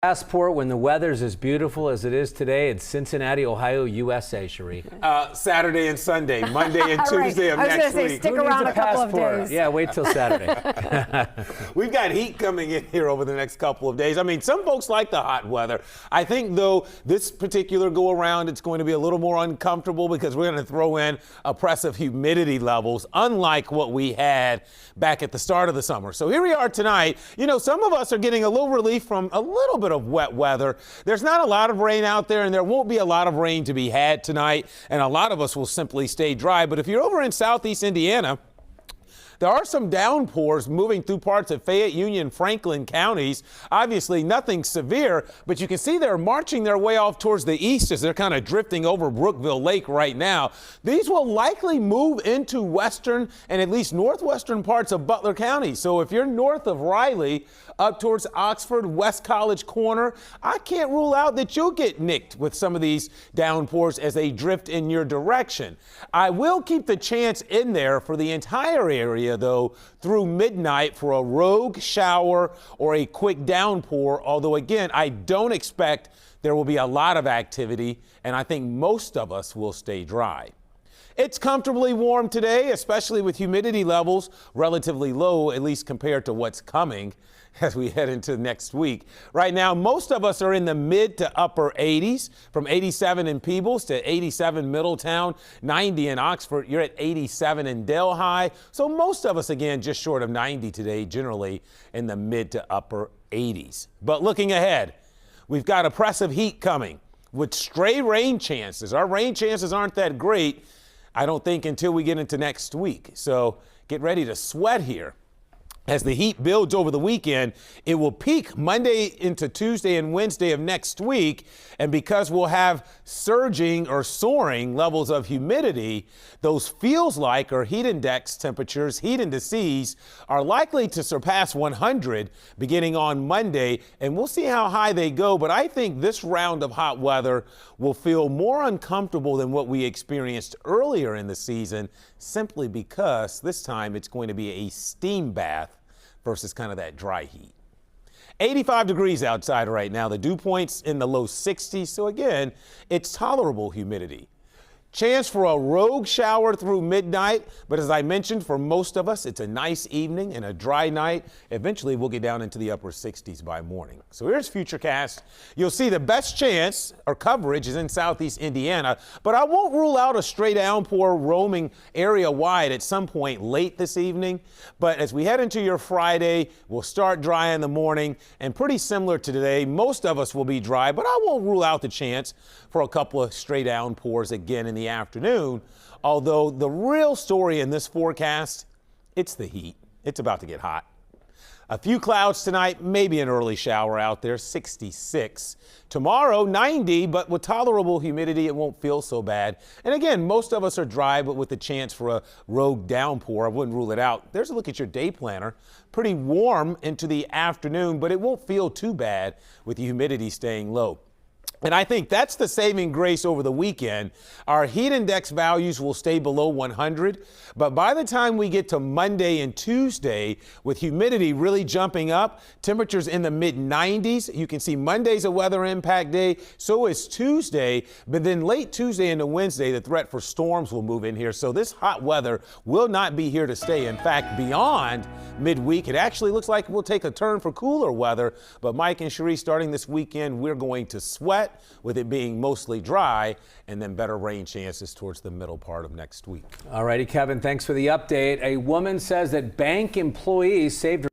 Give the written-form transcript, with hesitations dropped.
Passport when the weather's as beautiful as it is today in Cincinnati, Ohio, USA, Cherie. Saturday and Sunday, Monday and Tuesday of next week. I was going to say, stick around a couple of days. Yeah, wait till Saturday. We've got heat coming in here over the next couple of days. I mean, some folks like the hot weather. I think, though, this particular go-around, it's going to be a little more uncomfortable because we're going to throw in oppressive humidity levels, unlike what we had back at the start of the summer. So here we are tonight. You know, some of us are getting a little relief from a little bit of wet weather. There's not a lot of rain out there, and there won't be a lot of rain to be had tonight, and a lot of us will simply stay dry. But if you're over in southeast Indiana, there are some downpours moving through parts of Fayette, Union, Franklin counties. Obviously, nothing severe, but you can see they're marching their way off towards the east as they're kind of drifting over Brookville Lake right now. These will likely move into western and at least northwestern parts of Butler County. So if you're north of Riley, up towards Oxford, West College Corner, I can't rule out that you'll get nicked with some of these downpours as they drift in your direction. I will keep the chance in there for the entire area, though, through midnight for a rogue shower or a quick downpour, although again, I don't expect there will be a lot of activity, and I think most of us will stay dry. It's comfortably warm today, especially with humidity levels relatively low, at least compared to what's coming as we head into next week. Right now, most of us are in the mid to upper 80s, from 87 in Peebles to 87 Middletown, 90 in Oxford. You're at 87 in Delhi. So most of us, again, just short of 90 today, generally in the mid to upper 80s. But looking ahead, we've got oppressive heat coming with stray rain chances. Our rain chances aren't that great, I don't think, until we get into next week. So get ready to sweat here. As the heat builds over the weekend, it will peak Monday into Tuesday and Wednesday of next week. And because we'll have surging or soaring levels of humidity, those feels like or heat index temperatures, heat indices, are likely to surpass 100 beginning on Monday. And we'll see how high they go. But I think this round of hot weather will feel more uncomfortable than what we experienced earlier in the season, simply because this time it's going to be a steam bath versus kind of that dry heat. 85 degrees outside right now. The dew point's in the low 60s. So again, it's tolerable humidity. Chance for a rogue shower through midnight, but as I mentioned, for most of us, it's a nice evening and a dry night. Eventually, we'll get down into the upper 60s by morning. So here's Futurecast. You'll see the best chance or coverage is in southeast Indiana, but I won't rule out a stray downpour roaming area-wide at some point late this evening. But as we head into your Friday, we'll start dry in the morning, and pretty similar to today, most of us will be dry, but I won't rule out the chance for a couple of stray downpours again in the afternoon, although the real story in this forecast, it's the heat. It's about to get hot. A few clouds tonight, maybe an early shower out there, 66. Tomorrow, 90, but with tolerable humidity, it won't feel so bad. And again, most of us are dry, but with the chance for a rogue downpour, I wouldn't rule it out. There's a look at your day planner. Pretty warm into the afternoon, but it won't feel too bad with the humidity staying low. And I think that's the saving grace over the weekend. Our heat index values will stay below 100, but by the time we get to Monday and Tuesday, with humidity really jumping up, temperatures in the mid-90s, you can see Monday's a weather impact day, so is Tuesday, but then late Tuesday into Wednesday, the threat for storms will move in here. So this hot weather will not be here to stay. In fact, beyond midweek, it actually looks like we'll take a turn for cooler weather. But Mike and Cherie, starting this weekend, we're going to sweat, with it being mostly dry, and then better rain chances towards the middle part of next week. All righty, Kevin, thanks for the update. A woman says that bank employees saved her